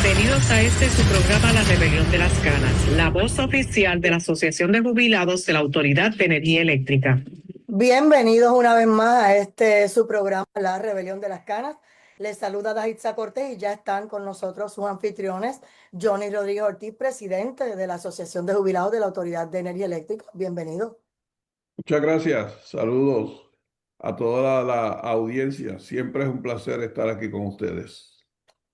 Bienvenidos a su programa La Rebelión de las Canas, la voz oficial de la Asociación de Jubilados de la Autoridad de Energía Eléctrica. Bienvenidos una vez más a su programa La Rebelión de las Canas. Les saluda Daitza Cortés y ya están con nosotros sus anfitriones, Johnny Rodríguez Ortiz, presidente de la Asociación de Jubilados de la Autoridad de Energía Eléctrica. Bienvenido. Muchas gracias. Saludos a toda la audiencia. Siempre es un placer estar aquí con ustedes.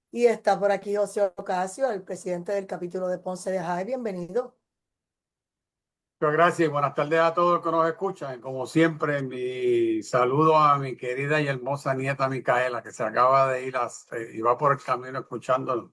Y está por aquí José Ocasio, el presidente del capítulo de Ponce de Jai. Bienvenido. Muchas gracias y buenas tardes a todos los que nos escuchan. Como siempre, mi saludo a mi querida y hermosa nieta Micaela, que se acaba de ir y va por el camino escuchándonos.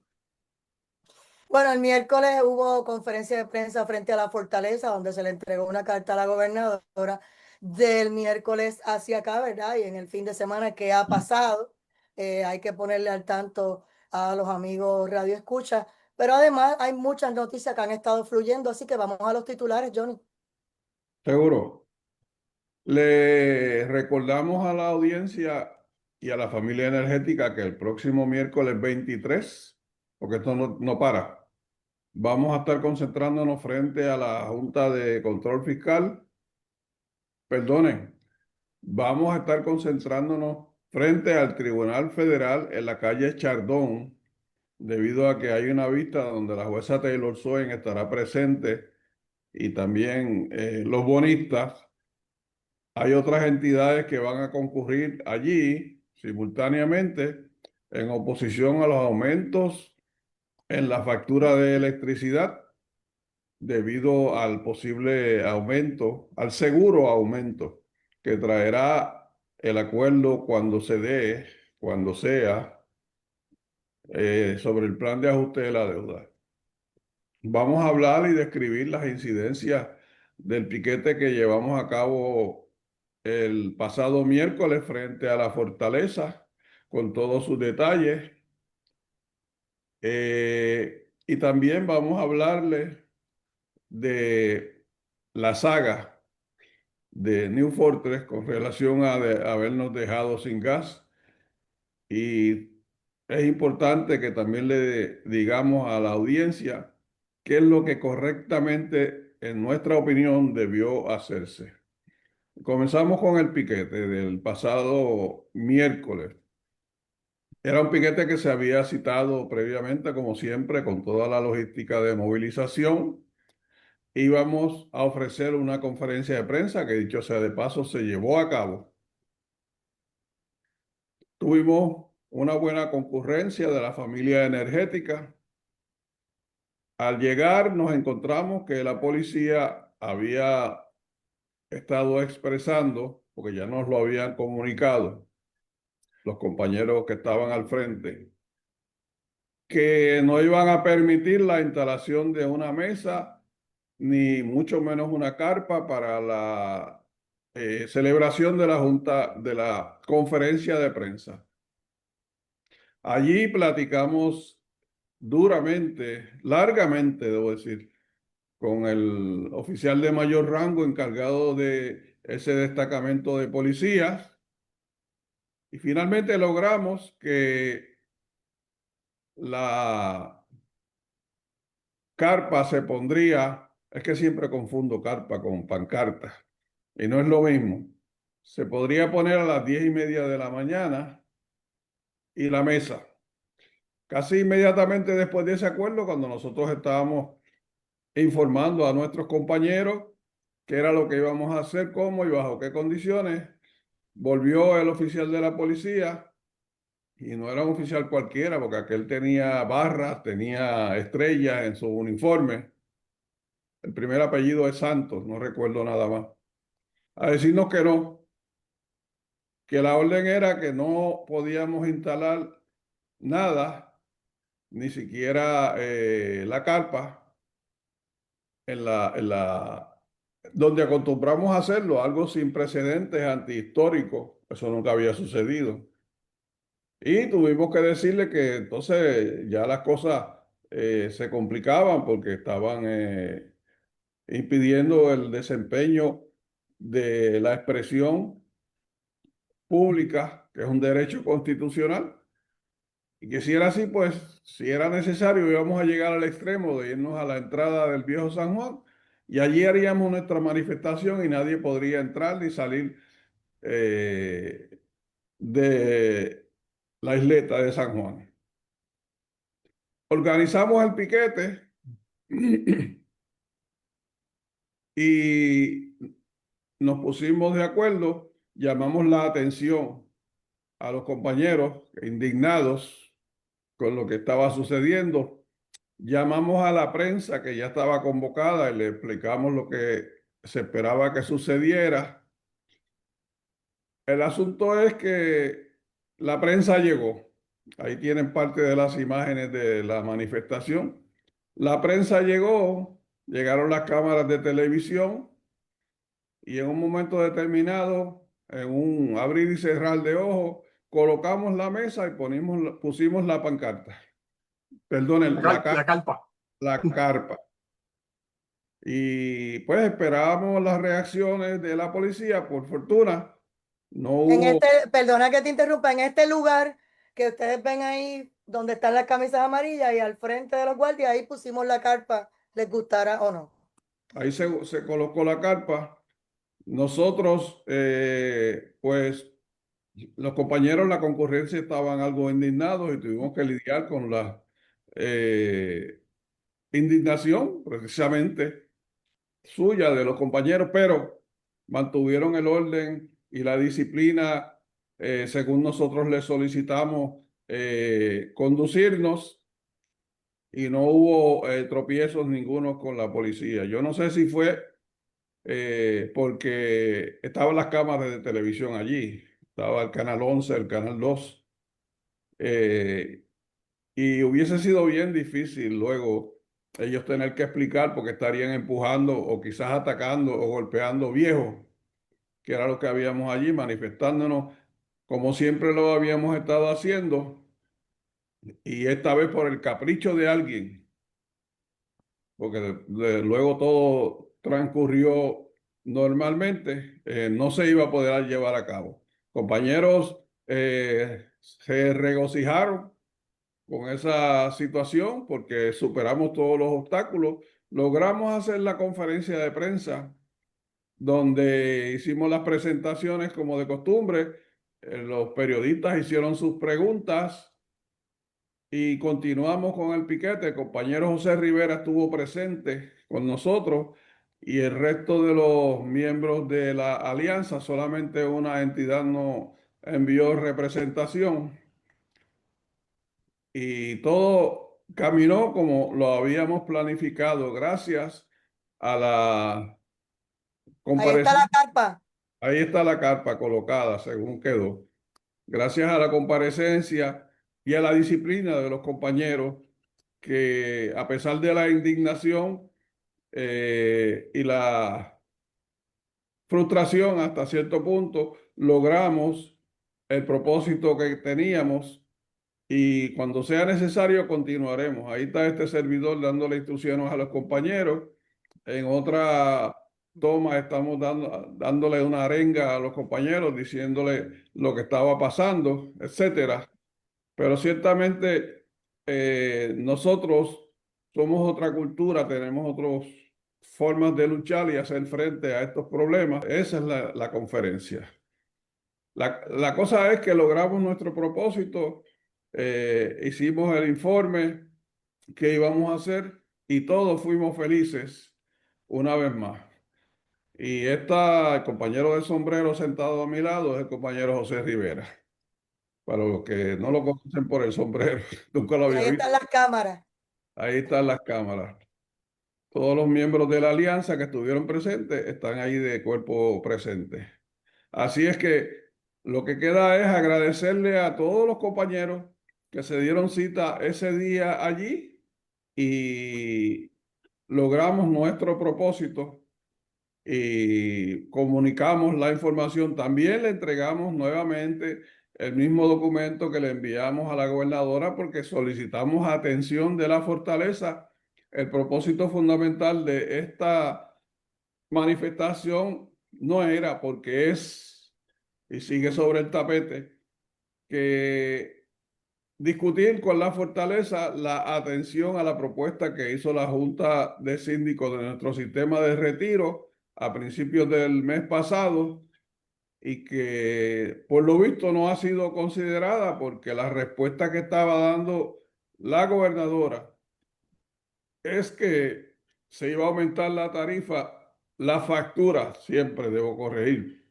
Bueno, el miércoles hubo conferencia de prensa frente a la Fortaleza, donde se le entregó una carta a la gobernadora del miércoles hacia acá, ¿verdad? Y en el fin de semana que ha pasado, hay que ponerle al tanto a los amigos Radio Escucha, pero además hay muchas noticias que han estado fluyendo, así que vamos a los titulares, Johnny. Seguro. Le recordamos a la audiencia y a la familia energética que el próximo miércoles 23, porque esto no para, vamos a estar concentrándonos frente a la Junta de Control Fiscal. Perdonen, vamos a estar concentrándonos frente al Tribunal Federal en la calle Chardón, debido a que hay una vista donde la jueza Taylor Swain estará presente y también los bonistas. Hay otras entidades que van a concurrir allí simultáneamente en oposición a los aumentos en la factura de electricidad debido al posible aumento, al seguro aumento que traerá el acuerdo cuando se dé, cuando sea, sobre el plan de ajuste de la deuda. Vamos a hablar y describir las incidencias del piquete que llevamos a cabo el pasado miércoles frente a la fortaleza, con todos sus detalles. Y también vamos a hablarles de la saga de New Fortress con relación a habernos dejado sin gas. Y es importante que también le digamos a la audiencia qué es lo que correctamente, en nuestra opinión, debió hacerse. Comenzamos con el piquete del pasado miércoles. Era un piquete que se había citado previamente, como siempre, con toda la logística de movilización. Íbamos a ofrecer una conferencia de prensa que, dicho sea de paso, se llevó a cabo. Tuvimos una buena concurrencia de la familia energética. Al llegar nos encontramos que la policía había estado expresando, porque ya nos lo habían comunicado los compañeros que estaban al frente, que no iban a permitir la instalación de una mesa, ni mucho menos una carpa para la celebración de la junta, de la conferencia de prensa. Allí platicamos duramente, largamente, debo decir, con el oficial de mayor rango encargado de ese destacamento de policías, y finalmente logramos que la carpa se pondría, es que siempre confundo carpa con pancarta, y no es lo mismo. Se podría poner a las 10:30 de la mañana y la mesa. Casi inmediatamente después de ese acuerdo, cuando nosotros estábamos informando a nuestros compañeros qué era lo que íbamos a hacer, cómo y bajo qué condiciones, volvió el oficial de la policía, y no era un oficial cualquiera, porque aquel tenía barras, tenía estrellas en su uniforme. El primer apellido es Santos, no recuerdo nada más. A decirnos que no, que la orden era que no podíamos instalar nada, ni siquiera la carpa, donde acostumbramos a hacerlo, algo sin precedentes, antihistórico. Eso nunca había sucedido. Y tuvimos que decirle que entonces ya las cosas se complicaban porque estaban impidiendo el desempeño de la expresión pública, que es un derecho constitucional, Y que si era así, pues si era necesario íbamos a llegar al extremo de irnos a la entrada del viejo San Juan y allí haríamos nuestra manifestación y nadie podría entrar ni salir de la isleta de San Juan. Organizamos el piquete y nos pusimos de acuerdo, llamamos la atención a los compañeros indignados con lo que estaba sucediendo. Llamamos a la prensa que ya estaba convocada y le explicamos lo que se esperaba que sucediera. El asunto es que la prensa llegó. Ahí tienen parte de las imágenes de la manifestación. La prensa llegó, llegaron las cámaras de televisión y en un momento determinado, en un abrir y cerrar de ojos, colocamos la mesa y pusimos la pancarta. Perdonen, La carpa. la carpa. Y pues esperábamos las reacciones de la policía. Por fortuna, no hubo. Perdona que te interrumpa, en este lugar que ustedes ven ahí, donde están las camisas amarillas y al frente de los guardias, ahí pusimos la carpa, les gustara o no. Ahí se colocó la carpa. Nosotros, pues, los compañeros, la concurrencia estaban algo indignados y tuvimos que lidiar con la indignación, precisamente, suya, de los compañeros, pero mantuvieron el orden y la disciplina, según nosotros les solicitamos conducirnos y no hubo tropiezos ninguno con la policía. Yo no sé si fue porque estaban las cámaras de televisión allí, estaba el canal 11, el canal 2, y hubiese sido bien difícil luego ellos tener que explicar porque estarían empujando o quizás atacando o golpeando viejos, que era lo que habíamos allí, manifestándonos como siempre lo habíamos estado haciendo, y esta vez por el capricho de alguien, porque luego todo transcurrió normalmente, no se iba a poder llevar a cabo. Compañeros se regocijaron con esa situación porque superamos todos los obstáculos. Logramos hacer la conferencia de prensa donde hicimos las presentaciones como de costumbre. Los periodistas hicieron sus preguntas y continuamos con el piquete. El compañero José Rivera estuvo presente con nosotros y el resto de los miembros de la alianza, solamente una entidad no envió representación y todo caminó como lo habíamos planificado gracias a la Ahí está comparecencia. la carpa. Ahí está la carpa colocada según quedó. Gracias a la comparecencia y a la disciplina de los compañeros que a pesar de la indignación y la frustración hasta cierto punto, logramos el propósito que teníamos y cuando sea necesario continuaremos. Ahí está este servidor dándole instrucciones a los compañeros. En otra toma estamos dándole una arenga a los compañeros, diciéndole lo que estaba pasando, etcétera. Pero ciertamente nosotros somos otra cultura, tenemos otras formas de luchar y hacer frente a estos problemas. Esa es la conferencia. La cosa es que logramos nuestro propósito, hicimos el informe que íbamos a hacer y todos fuimos felices una vez más. Y el compañero de sombrero sentado a mi lado es el compañero José Rivera. Para los que no lo conocen por el sombrero, nunca lo Y había ahí visto. están las cámaras. Ahí están las cámaras. Todos los miembros de la alianza que estuvieron presentes están ahí de cuerpo presente. Así es que lo que queda es agradecerle a todos los compañeros que se dieron cita ese día allí y logramos nuestro propósito y comunicamos la información. También le entregamos nuevamente el mismo documento que le enviamos a la gobernadora porque solicitamos atención de la fortaleza. El propósito fundamental de esta manifestación no era porque es y sigue sobre el tapete que discutir con la fortaleza la atención a la propuesta que hizo la Junta de Síndicos de nuestro sistema de retiro a principios del mes pasado y que por lo visto no ha sido considerada porque la respuesta que estaba dando la gobernadora es que se iba a aumentar la tarifa, la factura, siempre debo corregir,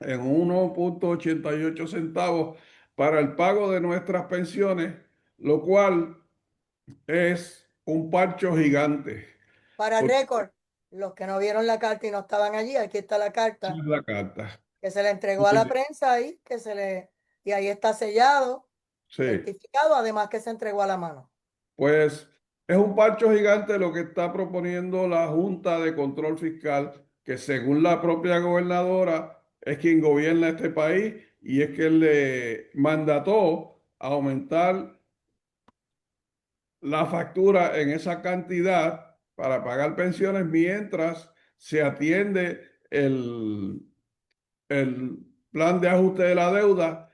en 1,88 centavos para el pago de nuestras pensiones, lo cual es un parcho gigante. Para Porque récord, los que no vieron la carta y no estaban allí, aquí está la esa carta es la carta. que se le entregó a la prensa ahí, y ahí está sellado, Sí, certificado, además que se entregó a la mano. pues es un parcho gigante lo que está proponiendo la Junta de Control Fiscal, que según la propia gobernadora es quien gobierna este país y es que le mandató aumentar la factura en esa cantidad para pagar pensiones mientras se atiende el plan de ajuste de la deuda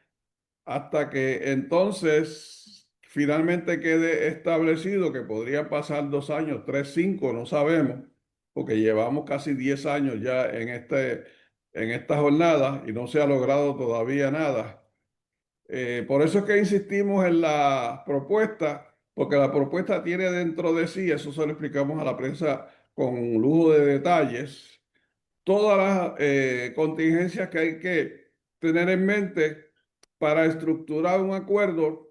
hasta que entonces finalmente quede establecido que podrían pasar 2 años, 3, 5, no sabemos, porque llevamos casi 10 años ya en esta jornada y no se ha logrado todavía nada. Por eso es que insistimos en la propuesta, porque la propuesta tiene dentro de sí, eso se lo explicamos a la prensa con lujo de detalles, todas las contingencias que hay que tener en mente para estructurar un acuerdo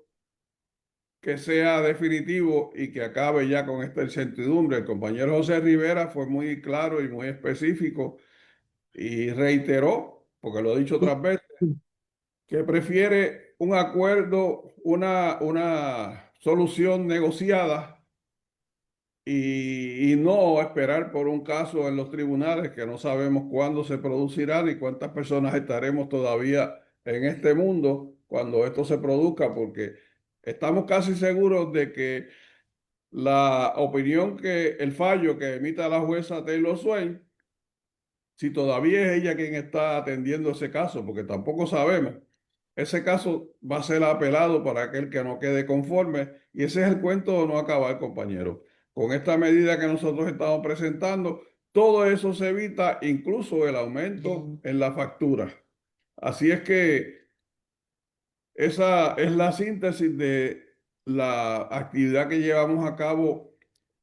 que sea definitivo y que acabe ya con esta incertidumbre. El compañero José Rivera fue muy claro y muy específico y reiteró, porque lo he dicho otras veces, que prefiere un acuerdo, una solución negociada y no esperar por un caso en los tribunales que no sabemos cuándo se producirá ni cuántas personas estaremos todavía en este mundo cuando esto se produzca, porque estamos casi seguros de que la opinión el fallo que emita la jueza Taylor Swain, si todavía es ella quien está atendiendo ese caso, porque tampoco sabemos, ese caso va a ser apelado para aquel que no quede conforme y ese es el cuento de no acabar, compañero. Con esta medida que nosotros estamos presentando, todo eso se evita, incluso el aumento en la factura. Así es que esa es la síntesis de la actividad que llevamos a cabo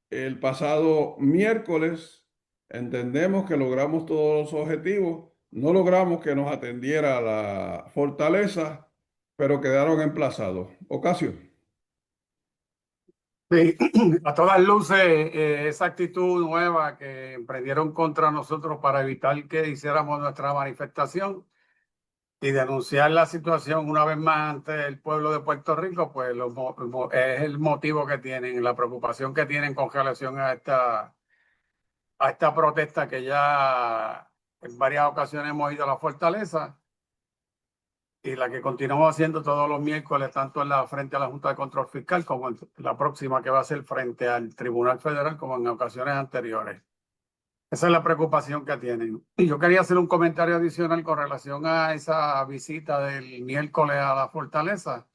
el pasado miércoles. Entendemos que logramos todos los objetivos. No logramos que nos atendiera la fortaleza, pero quedaron emplazados. Ocasio. Sí, a todas luces, esa actitud nueva que emprendieron contra nosotros para evitar que hiciéramos nuestra manifestación y denunciar la situación una vez más ante el pueblo de Puerto Rico, pues es el motivo que tienen, la preocupación que tienen con relación a esta protesta que ya en varias ocasiones hemos ido a la fortaleza y la que continuamos haciendo todos los miércoles, tanto frente a la Junta de Control Fiscal como en la próxima que va a ser frente al Tribunal Federal como en ocasiones anteriores. Esa es la preocupación que tienen. Y yo quería hacer un comentario adicional con relación a esa visita del miércoles a la fortaleza.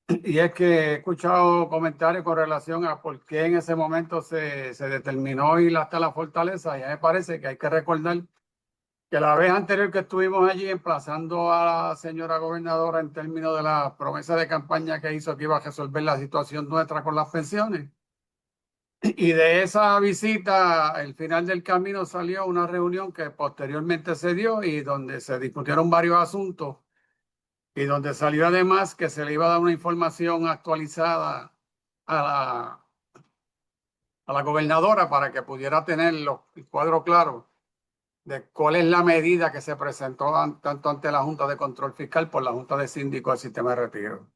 Y es que he escuchado comentarios con relación a por qué en ese momento se determinó ir hasta la fortaleza. Ya me parece que hay que recordar que la vez anterior que estuvimos allí emplazando a la señora gobernadora en términos de la promesa de campaña que hizo que iba a resolver la situación nuestra con las pensiones. Y de esa visita, al final del camino salió una reunión que posteriormente se dio y donde se discutieron varios asuntos y donde salió además que se le iba a dar una información actualizada a la gobernadora para que pudiera tener el cuadro claro de cuál es la medida que se presentó tanto ante la Junta de Control Fiscal por la Junta de Síndicos del Sistema de Retiro.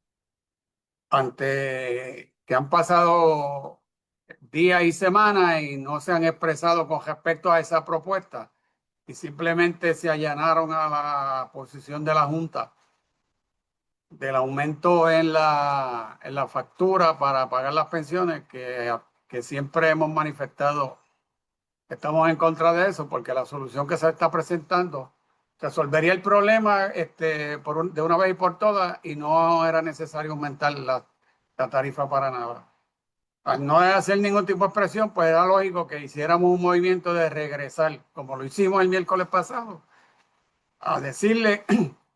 Ante que han pasado días y semanas y no se han expresado con respecto a esa propuesta y simplemente se allanaron a la posición de la Junta del aumento en la factura para pagar las pensiones que siempre hemos manifestado. Estamos en contra de eso porque la solución que se está presentando resolvería el problema de una vez y por todas y no era necesario aumentar la tarifa para nada. Al no hacer ningún tipo de presión, pues era lógico que hiciéramos un movimiento de regresar, como lo hicimos el miércoles pasado, a decirle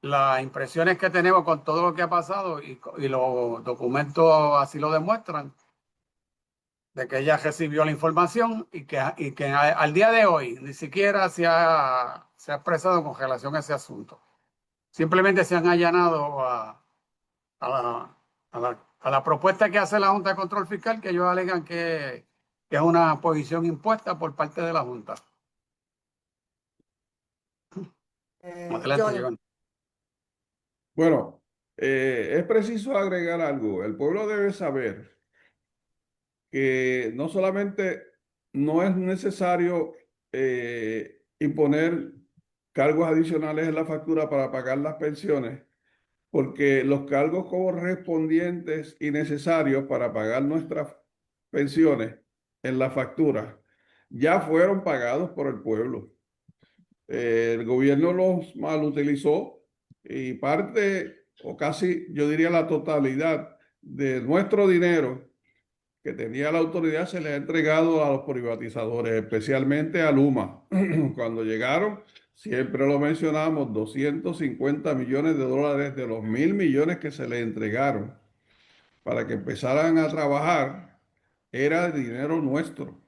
las impresiones que tenemos con todo lo que ha pasado y los documentos así lo demuestran, de que ella recibió la información y que al día de hoy ni siquiera se ha expresado con relación a ese asunto. Simplemente se han allanado a la propuesta que hace la Junta de Control Fiscal, que ellos alegan que es una posición impuesta por parte de la Junta. Adelante, Johnny. John. Bueno, es preciso agregar algo. El pueblo debe saber que no solamente no es necesario imponer cargos adicionales en la factura para pagar las pensiones, porque los cargos correspondientes y necesarios para pagar nuestras pensiones en la factura ya fueron pagados por el pueblo. El gobierno los malutilizó y parte, o casi yo diría la totalidad de nuestro dinero que tenía la autoridad se le ha entregado a los privatizadores, especialmente a Luma. Cuando llegaron, siempre lo mencionamos, 250 millones de dólares de los 1.000 millones que se le entregaron para que empezaran a trabajar, era dinero nuestro.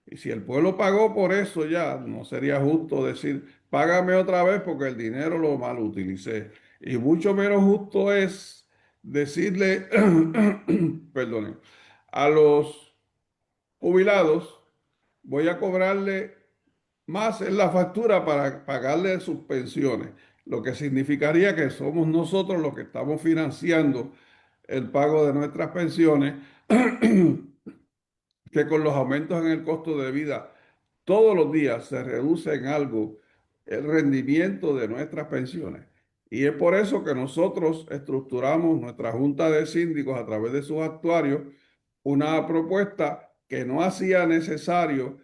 Y si el pueblo pagó por eso ya, no sería justo decir, págame otra vez porque el dinero lo mal utilicé. Y mucho menos justo es decirle, perdone, a los jubilados, voy a cobrarle más en la factura para pagarle sus pensiones, lo que significaría que somos nosotros los que estamos financiando el pago de nuestras pensiones, que con los aumentos en el costo de vida todos los días se reduce en algo el rendimiento de nuestras pensiones. Y es por eso que nosotros estructuramos nuestra Junta de Síndicos a través de sus actuarios una propuesta que no hacía necesario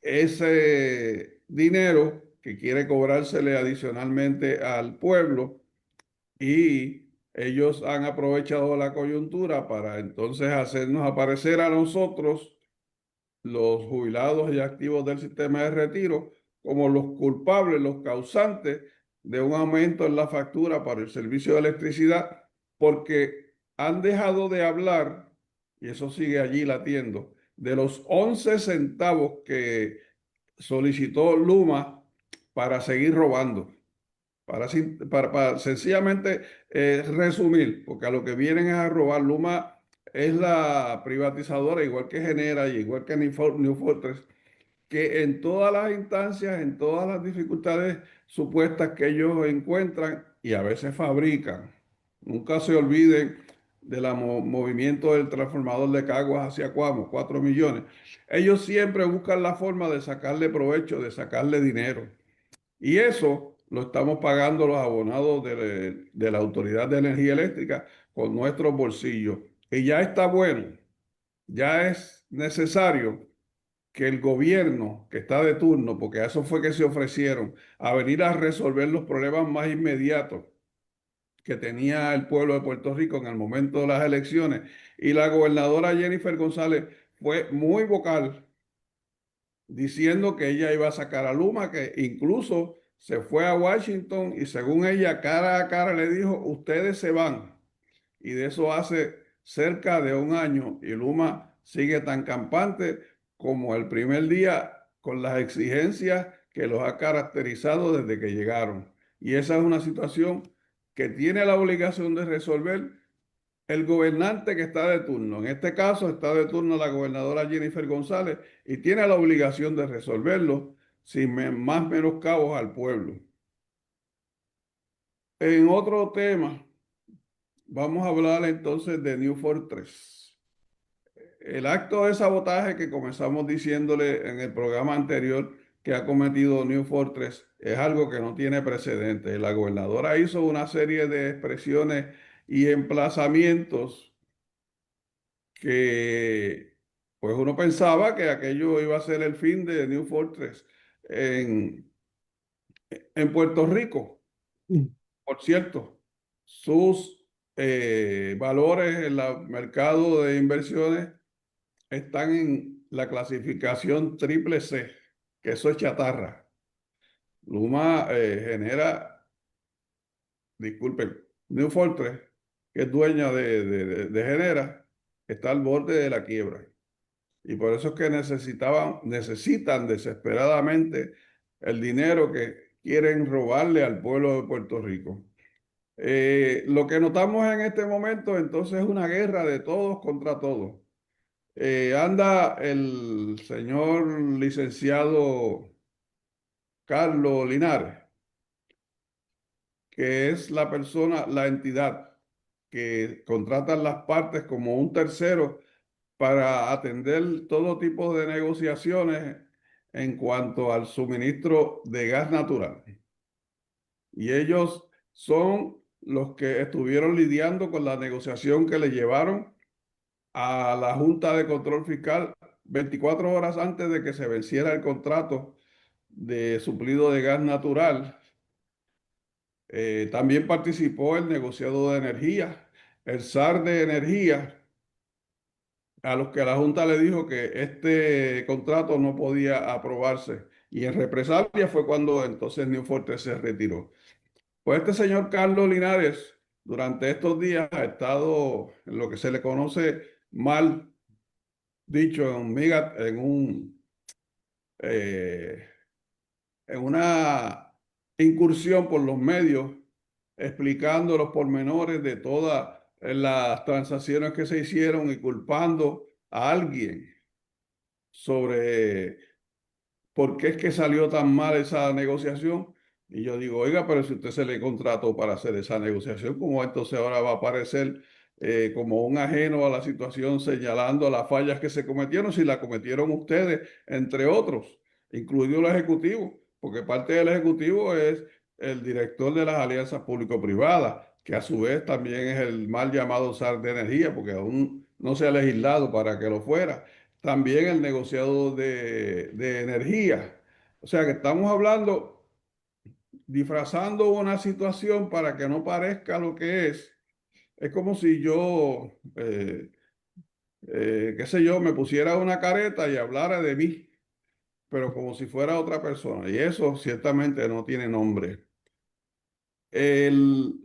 ese dinero que quiere cobrársele adicionalmente al pueblo, y ellos han aprovechado la coyuntura para entonces hacernos aparecer a nosotros, los jubilados y activos del sistema de retiro, como los culpables, los causantes de un aumento en la factura para el servicio de electricidad, porque han dejado de hablar, y eso sigue allí latiendo, de los 11 centavos que solicitó Luma para seguir robando. Para sencillamente resumir, porque a lo que vienen es a robar. Luma es la privatizadora, igual que Genera y igual que New Fortress, que en todas las instancias, en todas las dificultades supuestas que ellos encuentran y a veces fabrican. Nunca se olviden del movimiento del transformador de Caguas hacia Cuamo, 4 millones. Ellos siempre buscan la forma de sacarle provecho, de sacarle dinero. Y eso lo estamos pagando los abonados de la Autoridad de Energía Eléctrica con nuestros bolsillos. Y ya está bueno, ya es necesario que el gobierno que está de turno, porque a eso fue que se ofrecieron, a venir a resolver los problemas más inmediatos que tenía el pueblo de Puerto Rico en el momento de las elecciones. Y la gobernadora Jennifer González fue muy vocal diciendo que ella iba a sacar a Luma, que incluso se fue a Washington y según ella cara a cara le dijo, ustedes se van. Y de eso hace cerca de un año y Luma sigue tan campante como el primer día con las exigencias que los ha caracterizado desde que llegaron. Y esa es una situación que tiene la obligación de resolver el gobernante que está de turno. En este caso está de turno la gobernadora Jennifer González y tiene la obligación de resolverlo sin más menoscabos al pueblo. En otro tema, vamos a hablar entonces de New Fortress. El acto de sabotaje que comenzamos diciéndole en el programa anterior que ha cometido New Fortress es algo que no tiene precedentes. La gobernadora hizo una serie de expresiones y emplazamientos que pues uno pensaba que aquello iba a ser el fin de New Fortress en Puerto Rico. Por cierto, sus valores en el mercado de inversiones están en la clasificación triple C, que eso es chatarra. Luma genera, disculpen, New Fortress, que es dueña de Genera, está al borde de la quiebra. Y por eso es que necesitan desesperadamente el dinero que quieren robarle al pueblo de Puerto Rico. Lo que notamos en este momento entonces es una guerra de todos contra todos. Anda el señor licenciado Carlos Linares, que es la persona, la entidad que contratan las partes como un tercero para atender todo tipo de negociaciones en cuanto al suministro de gas natural. Y ellos son los que estuvieron lidiando con la negociación que le llevaron a la Junta de Control Fiscal 24 horas antes de que se venciera el contrato de suplido de gas natural. También participó el negociado de energía, el SAR de energía, a los que la Junta le dijo que este contrato no podía aprobarse. Y en represalia fue cuando entonces New Fortress se retiró. Pues este señor Carlos Linares, durante estos días ha estado en lo que se le conoce mal dicho eh, en una incursión por los medios, explicando los pormenores de todas las transacciones que se hicieron y culpando a alguien sobre por qué es que salió tan mal esa negociación. Y yo digo, oiga, pero si usted se le contrató para hacer esa negociación, ¿cómo entonces ahora va a aparecer como un ajeno a la situación señalando las fallas que se cometieron, si la cometieron ustedes, entre otros, incluido el Ejecutivo? Porque parte del Ejecutivo es el director de las alianzas público-privadas, que a su vez también es el mal llamado SAR de energía, porque aún no se ha legislado para que lo fuera. También el negociado de energía. O sea que estamos hablando, disfrazando una situación para que no parezca lo que es. Es como si yo, qué sé yo, me pusiera una careta y hablara de mí, pero como si fuera otra persona. Y eso ciertamente no tiene nombre. El,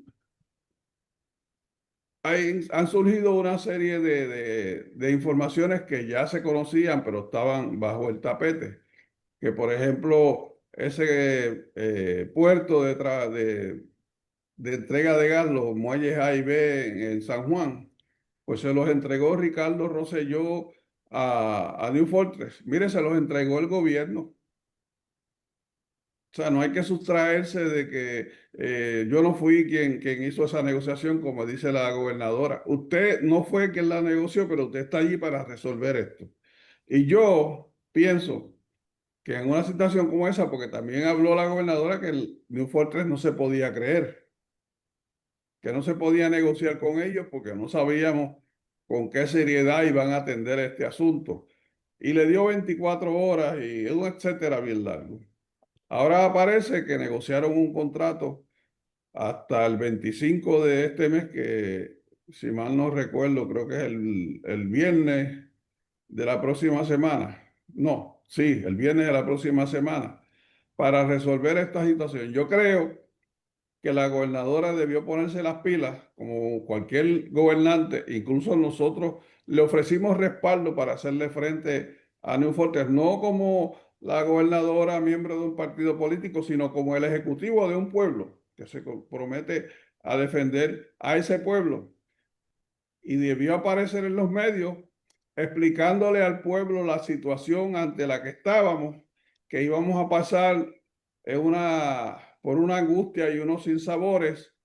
han surgido una serie de informaciones que ya se conocían, pero estaban bajo el tapete. Que por ejemplo, ese puerto de entrega de gas, los muelles A y B en San Juan, pues se los entregó Ricardo Rosselló a New Fortress. Mire, se los entregó el gobierno. O sea, no hay que sustraerse de que yo no fui quien hizo esa negociación, como dice la gobernadora. Usted no fue quien la negoció, pero usted está allí para resolver esto. Y yo pienso que en una situación como esa, porque también habló la gobernadora que el New Fortress no se podía creer, que no se podía negociar con ellos porque no sabíamos con qué seriedad iban a atender este asunto. Y le dio 24 horas y un etcétera bien largo. Ahora parece que negociaron un contrato hasta el 25 de este mes, que si mal no recuerdo, creo que es el viernes de la próxima semana. No, sí, el viernes de la próxima semana, para resolver esta situación. Yo creo que la gobernadora debió ponerse las pilas, como cualquier gobernante. Incluso nosotros le ofrecimos respaldo para hacerle frente a New Fortress, no como la gobernadora, miembro de un partido político, sino como el ejecutivo de un pueblo que se compromete a defender a ese pueblo. Y debió aparecer en los medios explicándole al pueblo la situación ante la que estábamos, que íbamos a pasar por una angustia y unos sinsabores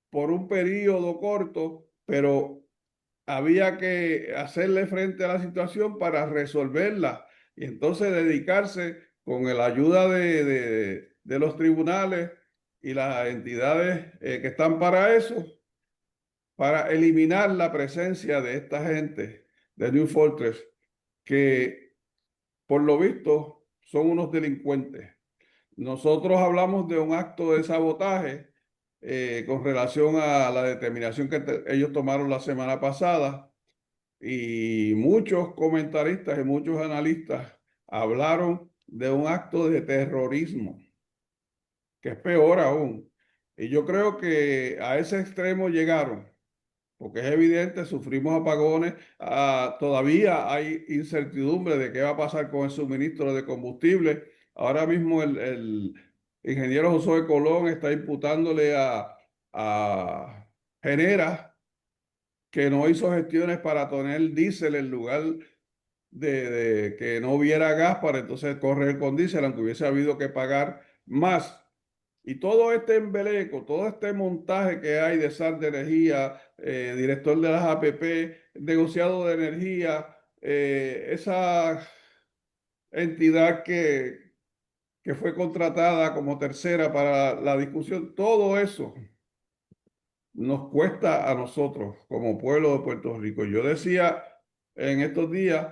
por un periodo corto, pero había que hacerle frente a la situación para resolverla y entonces dedicarse con la ayuda de los tribunales y las entidades que están para eso, para eliminar la presencia de esta gente de New Fortress, que por lo visto son unos delincuentes. Nosotros hablamos de un acto de sabotaje, con relación a la determinación que ellos tomaron la semana pasada. Y muchos comentaristas y muchos analistas hablaron de un acto de terrorismo, que es peor aún. Y yo creo que a ese extremo llegaron, porque es evidente, sufrimos apagones, todavía hay incertidumbre de qué va a pasar con el suministro de combustible. Ahora mismo el ingeniero Josué Colón está imputándole a Genera que no hizo gestiones para tener diésel en lugar de que no hubiera gas para entonces correr con diésel, aunque hubiese habido que pagar más. Y todo este embeleco, todo este montaje que hay de SAR de energía, director de las APP, negociado de energía, esa entidad que fue contratada como tercera para la discusión, todo eso nos cuesta a nosotros como pueblo de Puerto Rico. Yo decía en estos días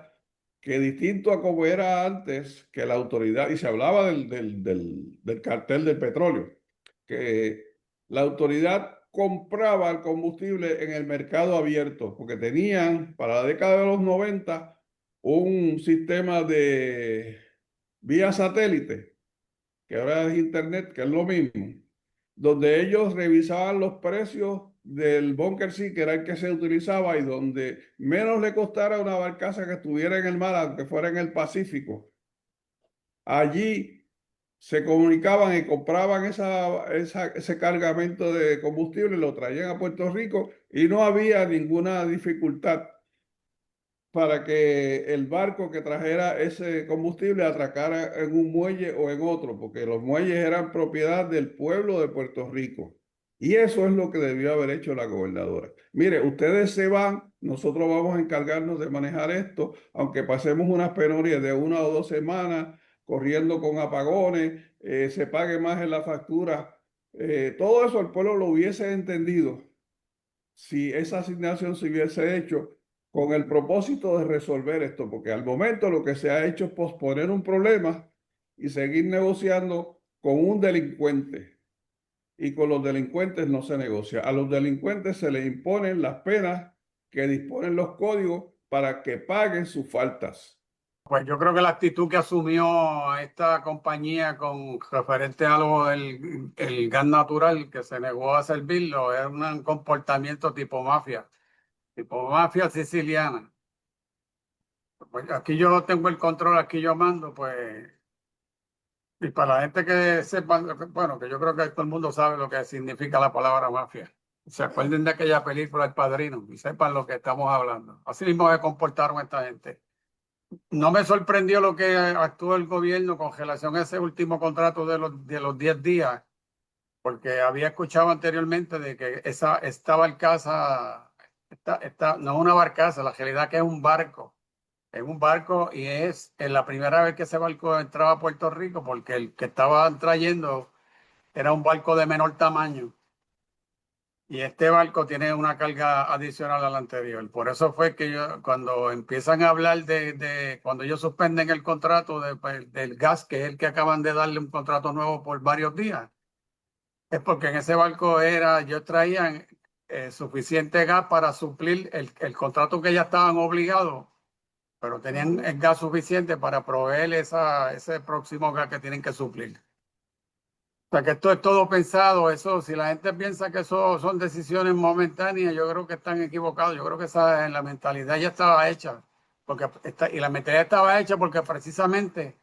que distinto a como era antes, que la autoridad, y se hablaba del cartel del petróleo, que la autoridad compraba el combustible en el mercado abierto, porque tenían para la década de los 90 un sistema de vía satélite, que ahora es internet, que es lo mismo, donde ellos revisaban los precios del bunker sí, que era el que se utilizaba, y donde menos le costara una barcaza que estuviera en el mar, aunque fuera en el Pacífico. Allí se comunicaban y compraban ese cargamento de combustible, lo traían a Puerto Rico y no había ninguna dificultad para que el barco que trajera ese combustible atracara en un muelle o en otro, porque los muelles eran propiedad del pueblo de Puerto Rico. Y eso es lo que debió haber hecho la gobernadora. Mire, ustedes se van, nosotros vamos a encargarnos de manejar esto, aunque pasemos unas penurias de 1 o 2 semanas corriendo con apagones, se pague más en la factura. Todo eso el pueblo lo hubiese entendido si esa asignación se hubiese hecho con el propósito de resolver esto, porque al momento lo que se ha hecho es posponer un problema y seguir negociando con un delincuente. Y con los delincuentes no se negocia. A los delincuentes se les imponen las penas que disponen los códigos para que paguen sus faltas. Pues yo creo que la actitud que asumió esta compañía con referente a lo del el gas natural que se negó a servirlo es un comportamiento tipo mafia siciliana. Pues aquí yo tengo el control, aquí yo mando, pues, y para la gente que sepa, bueno, que yo creo que todo el mundo sabe lo que significa la palabra mafia. Se acuerden de aquella película El Padrino y sepan lo que estamos hablando. Así mismo se comportaron esta gente. No me sorprendió lo que actuó el gobierno con relación a ese último contrato de los 10 días, porque había escuchado anteriormente de que esta barcaza, no es una barcaza, la realidad que es un barco y es la primera vez que ese barco entraba a Puerto Rico, porque el que estaban trayendo era un barco de menor tamaño. Y este barco tiene una carga adicional a la anterior. Por eso fue que cuando empiezan a hablar cuando ellos suspenden el contrato del gas, que es el que acaban de darle un contrato nuevo por varios días, es porque en ese barco ellos traían suficiente gas para suplir el contrato que ya estaban obligados, pero tenían el gas suficiente para proveer ese próximo gas que tienen que suplir. O sea que esto es todo pensado, eso, si la gente piensa que eso son decisiones momentáneas, yo creo que están equivocados, yo creo que la mentalidad ya estaba hecha, y la mentalidad estaba hecha porque precisamente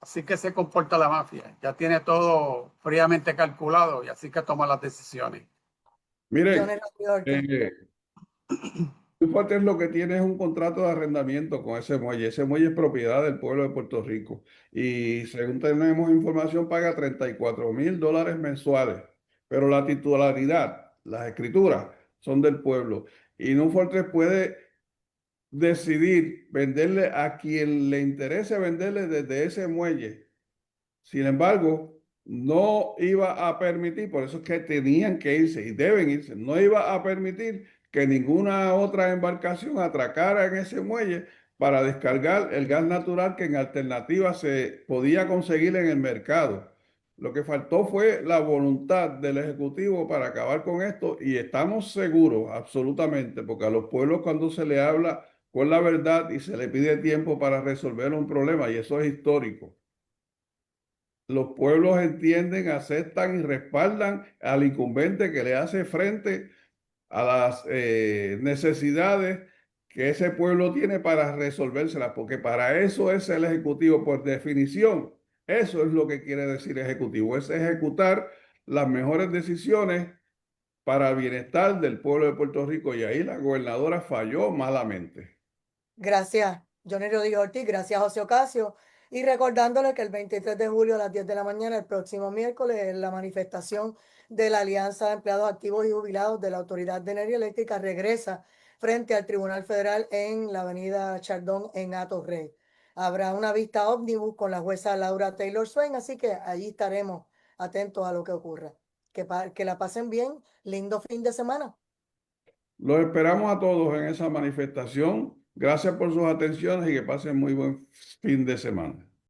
así que se comporta la mafia, ya tiene todo fríamente calculado y así que toma las decisiones. Miren, John Jordan. muy fuerte es lo que tiene es un contrato de arrendamiento con ese muelle. Ese muelle es propiedad del pueblo de Puerto Rico y según tenemos información paga $34,000 mensuales, pero la titularidad, las escrituras son del pueblo y Fortress puede decidir venderle a quien le interese venderle desde ese muelle. Sin embargo, no iba a permitir, por eso es que tenían que irse y deben irse, no iba a permitir que ninguna otra embarcación atracara en ese muelle para descargar el gas natural que en alternativa se podía conseguir en el mercado. Lo que faltó fue la voluntad del Ejecutivo para acabar con esto y estamos seguros, absolutamente, porque a los pueblos cuando se le habla con la verdad y se le pide tiempo para resolver un problema, y eso es histórico, los pueblos entienden, aceptan y respaldan al incumbente que le hace frente a las necesidades que ese pueblo tiene para resolvérselas, porque para eso es el Ejecutivo, por definición. Eso es lo que quiere decir Ejecutivo, es ejecutar las mejores decisiones para el bienestar del pueblo de Puerto Rico, y ahí la gobernadora falló malamente. Gracias, Johnny Rodríguez Ortiz, gracias, José Ocasio. Y recordándole que el 23 de julio a las 10 de la mañana, el próximo miércoles, es la manifestación de la Alianza de Empleados Activos y Jubilados de la Autoridad de Energía Eléctrica regresa frente al Tribunal Federal en la avenida Chardón en Atorrey. Habrá una vista ómnibus con la jueza Laura Taylor Swain, así que allí estaremos atentos a lo que ocurra. Que la pasen bien, lindo fin de semana. Los esperamos a todos en esa manifestación. Gracias por sus atenciones y que pasen muy buen fin de semana.